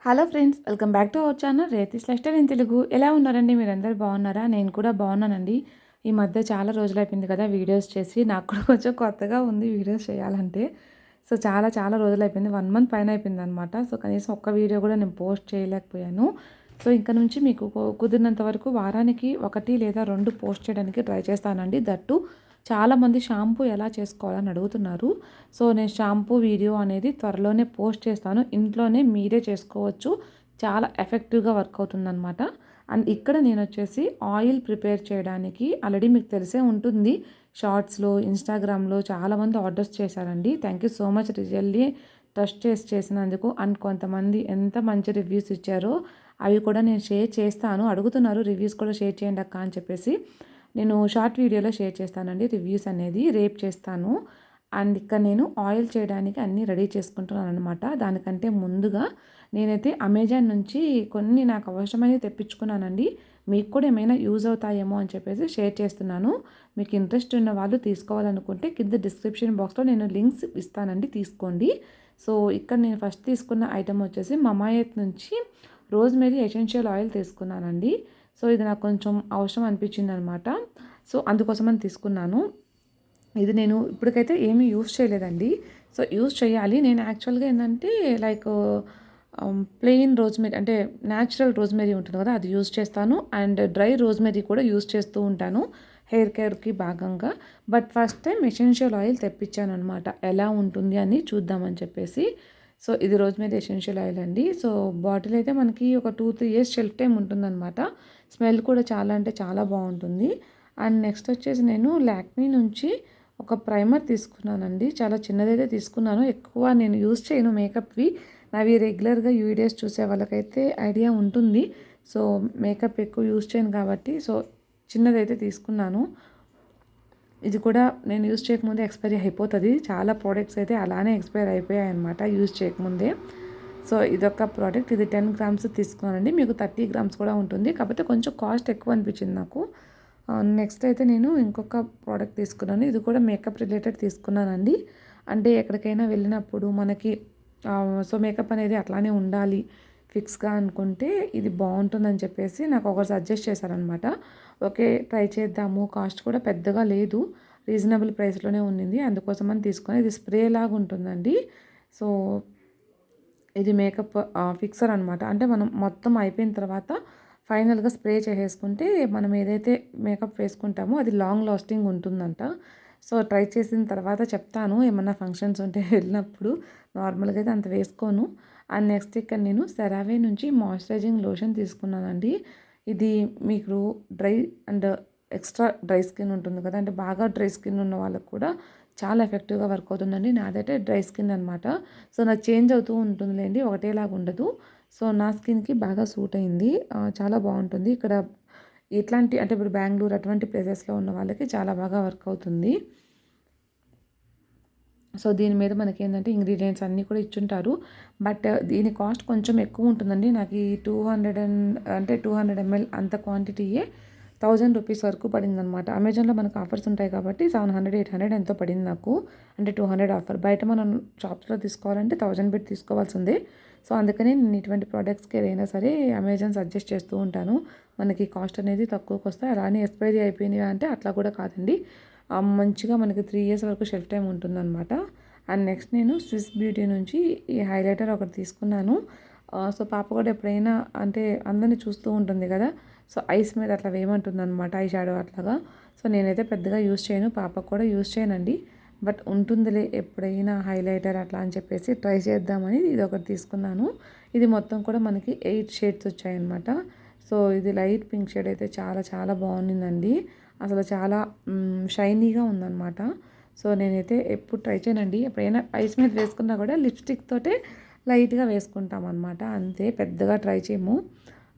Hello friends, welcome back to our channel రేతిస్ lifestyle in Telugu. ఎలా ఉన్నారండి? మీరందరూ బాగున్నారా? నేను కూడా బాగున్నానండి. ఈ మధ్య చాలా రోజులైపోయింది కదా వీడియోస్ చేసి. నాకు కూడా కొంచెం కొత్తగా ఉంది వీడియోస్ చేయాలంటే. సో, చాలా చాలా రోజులైపోయింది. 1 మంత్ పైన అయిపోయిందనమాట. సో, కనీసం ఒక్క వీడియో కూడా నేను పోస్ట్ చేయలేకపోయాను. సో, ఇంక నుంచి మీకు కుదిరినంత వరకు వారానికి 1 లేదా 2 పోస్ట్ చేయడానికి ట్రై చేస్తానండి. దట్టు చాలామంది షాంపూ ఎలా చేసుకోవాలని అడుగుతున్నారు. సో, నేను షాంపూ వీడియో అనేది త్వరలోనే పోస్ట్ చేస్తాను. ఇంట్లోనే మీరే చేసుకోవచ్చు. చాలా ఎఫెక్టివ్‌గా వర్క్ అవుతుందనమాట. అండ్ ఇక్కడ నేనొచ్చేసి ఆయిల్ ప్రిపేర్ చేయడానికి ఆల్రెడీ మీకు తెలిసే ఉంటుంది. షార్ట్స్‌లో, ఇన్‌స్టాగ్రామ్‌లో చాలామంది ఆర్డర్స్ చేశారండి. Thank you so much really trust చేసి చేసినందుకు. అండ్ కొంతమంది ఎంత మంచి రివ్యూస్ ఇచ్చారో అవి కూడా నేను షేర్ చేస్తాను. అడుగుతున్నారు రివ్యూస్ కూడా షేర్ చేయండి అక్క అని చెప్పేసి. నేను షార్ట్ వీడియోలో షేర్ చేస్తానండి రివ్యూస్ అనేది రేపు చేస్తాను. అండ్ ఇక్కడ నేను ఆయిల్ చేయడానికి అన్నీ రెడీ చేసుకుంటున్నాను అనమాట. దానికంటే ముందుగా నేనైతే అమెజాన్ నుంచి కొన్ని నాకు అవసరమైనవి తెప్పించుకున్నానండి. మీకు కూడా ఏమైనా యూజ్ అవుతాయేమో అని చెప్పేసి షేర్ చేస్తున్నాను. మీకు ఇంట్రెస్ట్ ఉన్న వాళ్ళు తీసుకోవాలనుకుంటే కింద డిస్క్రిప్షన్ బాక్స్లో నేను లింక్స్ ఇస్తానండి, తీసుకోండి. సో, ఇక్కడ నేను ఫస్ట్ తీసుకున్న ఐటమ్ వచ్చేసి మమాయత్ నుంచి రోజ్మెరీ ఎసెన్షియల్ ఆయిల్ తీసుకున్నానండి. సో, ఇది నాకు కొంచెం అవసరం అనిపించిందనమాట. సో, అందుకోసమని తీసుకున్నాను. ఇది నేను ఇప్పటికైతే ఏమీ యూజ్ చేయలేదండి. సో, యూజ్ చేయాలి. నేను యాక్చువల్‌గా ఏందంటే లైక్ ప్లెయిన్ రోజ్‌మెరీ అంటే న్యాచురల్ రోజ్‌మెరీ ఉంటుంది కదా! అది యూజ్ చేస్తాను. అండ్ డ్రై రోజ్‌మెరీ కూడా యూజ్ చేస్తూ ఉంటాను హెయిర్ కేర్‌కి భాగంగా. But first time essential oil తెప్పించాననమాట. ఎలా ఉంటుంది అని చూద్దామని చెప్పేసి. సో, ఇది రోజ్‌మెరీ ఎసెన్షియల్ ఆయిల్ అండి. సో, బాటిల్ అయితే మనకి ఒక 2, 3 ఇయర్స్ షెల్ఫ్ టైమ్ ఉంటుందనమాట. స్మెల్ కూడా చాలా అంటే చాలా బాగుంటుంది. అండ్ నెక్స్ట్ వచ్చేసి నేను లాక్మీ నుంచి ఒక ప్రైమర్ తీసుకున్నానండి. చాలా చిన్నదైతే తీసుకున్నాను. ఎక్కువ నేను యూజ్ చేయను మేకప్‌వి. నావి రెగ్యులర్‌గా వీడియోస్ చూసే వాళ్ళకైతే ఐడియా ఉంటుంది. సో, మేకప్ ఎక్కువ యూజ్ చేయను కాబట్టి సో, చిన్నదైతే తీసుకున్నాను. ఇది కూడా నేను యూజ్ చేయకముందే ఎక్స్పైరీ అయిపోతది. చాలా ప్రోడక్ట్స్ అయితే అలానే ఎక్స్పైర్ అయిపోయాయన్నమాట యూజ్ చేయకముందే. సో, ఇదొక ప్రోడక్ట్. ఇది 10 గ్రామ్స్ తీసుకున్నానండి. మీకు 30 గ్రామ్స్ కూడా ఉంటుంది. కాకపోతే కొంచెం కాస్ట్ ఎక్కువ అనిపించింది నాకు. నెక్స్ట్ అయితే నేను ఇంకొక ప్రోడక్ట్ తీసుకున్నాను. ఇది కూడా మేకప్ రిలేటెడ్ తీసుకున్నానండి. అంటే ఎక్కడికైనా వెళ్ళినప్పుడు మనకి సో, మేకప్ అనేది అట్లానే ఉండాలి ఫిక్స్‌గా అనుకుంటే ఇది బాగుంటుందని చెప్పేసి నాకు ఒకరు సజెస్ట్ చేశారనమాట. ఓకే, ట్రై చేద్దాము. కాస్ట్ కూడా పెద్దగా లేదు. రీజనబుల్ ప్రైస్‌లోనే ఉండింది. అందుకోసమని తీసుకొని ఇది స్ప్రే లాగా ఉంటుందండి. సో, ఇది మేకప్ ఫిక్సర్ అనమాట. అంటే మనం మొత్తం అయిపోయిన తర్వాత ఫైనల్‌గా స్ప్రే చేసేసుకుంటే మనం ఏదైతే మేకప్ వేసుకుంటామో అది లాంగ్ లాస్టింగ్ ఉంటుందంట. సో, ట్రై చేసిన తర్వాత చెప్తాను ఏమన్నా ఫంక్షన్స్ ఉంటే వెళ్ళినప్పుడు. నార్మల్‌గా అయితే అంత వేసుకోను. అండ్ నెక్స్ట్ ఇక్కడ నేను సెరావే నుంచి మాయిశ్చరైజింగ్ లోషన్ తీసుకున్నానండి. ఇది మీకు dry and extra dry skin ఉంటుంది కదా! అంటే బాగా డ్రై స్కిన్ ఉన్న వాళ్ళకి కూడా చాలా ఎఫెక్టివ్‌గా వర్క్ అవుతుందండి. నాదైతే డ్రై స్కిన్ అనమాట. సో, నాకు చేంజ్ అవుతూ ఉంటుందిలేండి. ఒకటేలాగా ఉండదు. సో, నా స్కిన్‌కి బాగా సూట్ అయింది. చాలా బాగుంటుంది. ఇక్కడ ఎట్లాంటి అంటే ఇప్పుడు బెంగుళూరు అటువంటి ప్లేసెస్‌లో ఉన్న వాళ్ళకి చాలా బాగా వర్క్ అవుతుంది. సో, దీని మీద మనకేందంటే ఇంగ్రీడియెంట్స్ అన్నీ కూడా ఇచ్చుంటారు. బట్ దీని కాస్ట్ కొంచెం ఎక్కువ ఉంటుందండి. నాకు ఈ 200 ఎంఎల్ అంత క్వాంటిటీయే ₹1000 వరకు పడిందనమాట. అమెజాన్‌లో మనకు ఆఫర్స్ ఉంటాయి కాబట్టి 700, 800 ఎంతో పడింది నాకు. అంటే 200 ఆఫర్. బయట మనం షాప్స్‌లో తీసుకోవాలంటే 1000 పెట్టి తీసుకోవాల్సిందే. సో, అందుకని నేను ఇటువంటి ప్రొడక్ట్స్‌కి ఏదైనా సరే అమెజాన్ సజెస్ట్ చేస్తూ ఉంటాను. మనకి కాస్ట్ అనేది తక్కువకొస్తాయి. అలానే ఎక్స్పైరీ అయిపోయినాయా అంటే అట్లా కూడా కాదండి. మంచిగా మనకి 3 ఇయర్స్ వరకు షెల్ఫ్ టైమ్ ఉంటుందన్నమాట. అండ్ నెక్స్ట్ నేను స్విస్ బ్యూటీ నుంచి ఈ హైలైటర్ ఒకటి తీసుకున్నాను. సో, పాప కూడా ఎప్పుడైనా అంటే అందరిని చూస్తూ ఉంటుంది కదా! సో, ఐస్ మీద అట్లా వేయమంటుందన్నమాట ఐ షాడో అట్లాగా. సో, నేనైతే పెద్దగా యూజ్ చేయను. పాపకు కూడా యూజ్ చేయనండి. బట్ ఉంటుందిలే ఎప్పుడైనా హైలైటర్ అట్లా అని చెప్పేసి ట్రై చేద్దామని ఇదొకటి తీసుకున్నాను. ఇది మొత్తం కూడా మనకి 8 షేడ్స్ వచ్చాయన్నమాట. సో, ఇది లైట్ పింక్ షేడ్ అయితే చాలా చాలా బాగుండిందండి. అసలు చాలా షైనీగా ఉందన్నమాట. సో, నేనైతే ఎప్పుడు ట్రై చేయనండి. ఎప్పుడైనా ఐస్ మీద వేసుకున్నా కూడా లిప్‌స్టిక్ తోటే లైట్‌గా వేసుకుంటామన్నమాట. అంతే, పెద్దగా ట్రై చేయము.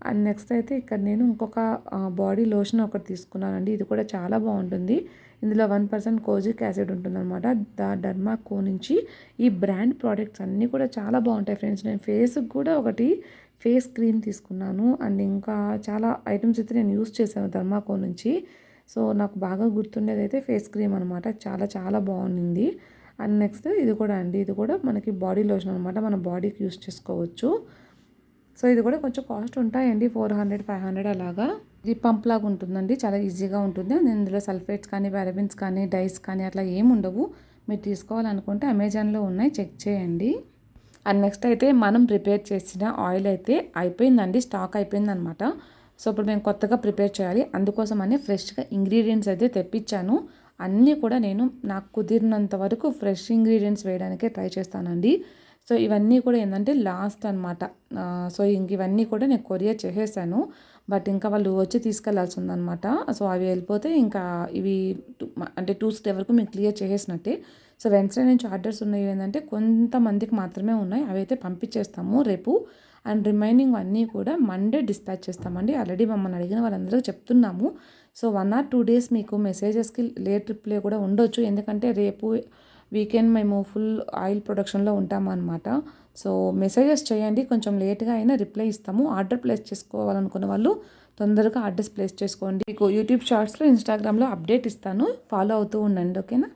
అండ్ నెక్స్ట్ అయితే ఇక్కడ నేను ఇంకొక బాడీ లోషన్ ఒకటి తీసుకున్నానండి. ఇది కూడా చాలా బాగుంటుంది. ఇందులో 1% కోజిక్ యాసిడ్ ఉంటుందన్నమాట. డర్మాకో నుంచి ఈ బ్రాండ్ ప్రోడక్ట్స్ అన్నీ కూడా చాలా బాగుంటాయి ఫ్రెండ్స్. నేను ఫేస్‌కి కూడా ఒకటి ఫేస్ క్రీమ్ తీసుకున్నాను. అండ్ ఇంకా చాలా ఐటమ్స్ అయితే నేను యూస్ చేశాను డర్మాకో నుంచి. సో, నాకు బాగా గుర్తుండేదైతే ఫేస్ క్రీమ్ అనమాట. చాలా చాలా బాగుండింది. అండ్ నెక్స్ట్ ఇది కూడా అండి. ఇది కూడా మనకి బాడీ లోషన్ అనమాట. మన బాడీకి యూస్ చేసుకోవచ్చు. సో ఇది కూడా కొంచెం కాస్ట్ ఉంటాయండి, 400, 500 అలాగా. ఇది పంప్ లాగా ఉంటుందండి, చాలా ఈజీగా ఉంటుంది. ఇందులో సల్ఫేట్స్ కానీ, పారాబెన్స్ కానీ, డైస్ కానీ అట్లా ఏమి ఉండవు. మీరు తీసుకోవాలనుకుంటే అమెజాన్లో ఉన్నాయి, చెక్ చేయండి. అండ్ నెక్స్ట్ అయితే మనం ప్రిపేర్ చేసిన ఆయిల్ అయితే అయిపోయిందండి, స్టాక్ అయిపోయిందనమాట. సో ఇప్పుడు మేము కొత్తగా ప్రిపేర్ చేయాలి, అందుకోసమని ఫ్రెష్గా ఇంగ్రీడియంట్స్ అయితే తెప్పించాను. అన్నీ కూడా నేను నాకు కుదిరినంత వరకు ఫ్రెష్ ఇంగ్రీడియంట్స్ వేయడానికే ట్రై చేస్తానండి. సో ఇవన్నీ కూడా ఏంటంటే లాస్ట్ అనమాట. సో ఇంక ఇవన్నీ కూడా నేను కొరియర్ చేసేసాను, బట్ ఇంకా వాళ్ళు వచ్చి తీసుకెళ్లాల్సి ఉందనమాట. సో అవి వెళ్ళిపోతే ఇంకా ఇవి అంటే ట్యూస్డే వరకు మేము క్లియర్ చేసేసినట్టే. సో వెన్స్డే నుంచి ఆర్డర్స్ ఉన్నవి ఏంటంటే కొంతమందికి మాత్రమే ఉన్నాయి, అవి అయితే పంపించేస్తాము రేపు. అండ్ రిమైనింగ్ అన్నీ కూడా మండే డిస్పాచ్ చేస్తామండి. ఆల్రెడీ మమ్మల్ని అడిగిన వాళ్ళందరూ చెప్తున్నాము. సో 1 or 2 days మీకు మెసేజెస్కి లేట్ రిప్లై కూడా ఉండొచ్చు, ఎందుకంటే రేపు వీకెండ్ మేము ఫుల్ ఆయిల్ ప్రొడక్షన్లో ఉంటామన్నమాట. సో మెసేజెస్ చేయండి, కొంచెం లేట్గా అయినా రిప్లై ఇస్తాము. ఆర్డర్ ప్లేస్ చేసుకోవాలనుకున్న వాళ్ళు తొందరగా ఆర్డర్స్ ప్లేస్ చేసుకోండి. మీకు యూట్యూబ్ షార్ట్స్లో, ఇన్స్టాగ్రామ్లో అప్డేట్ ఇస్తాను, ఫాలో అవుతూ ఉండండి, ఓకేనా.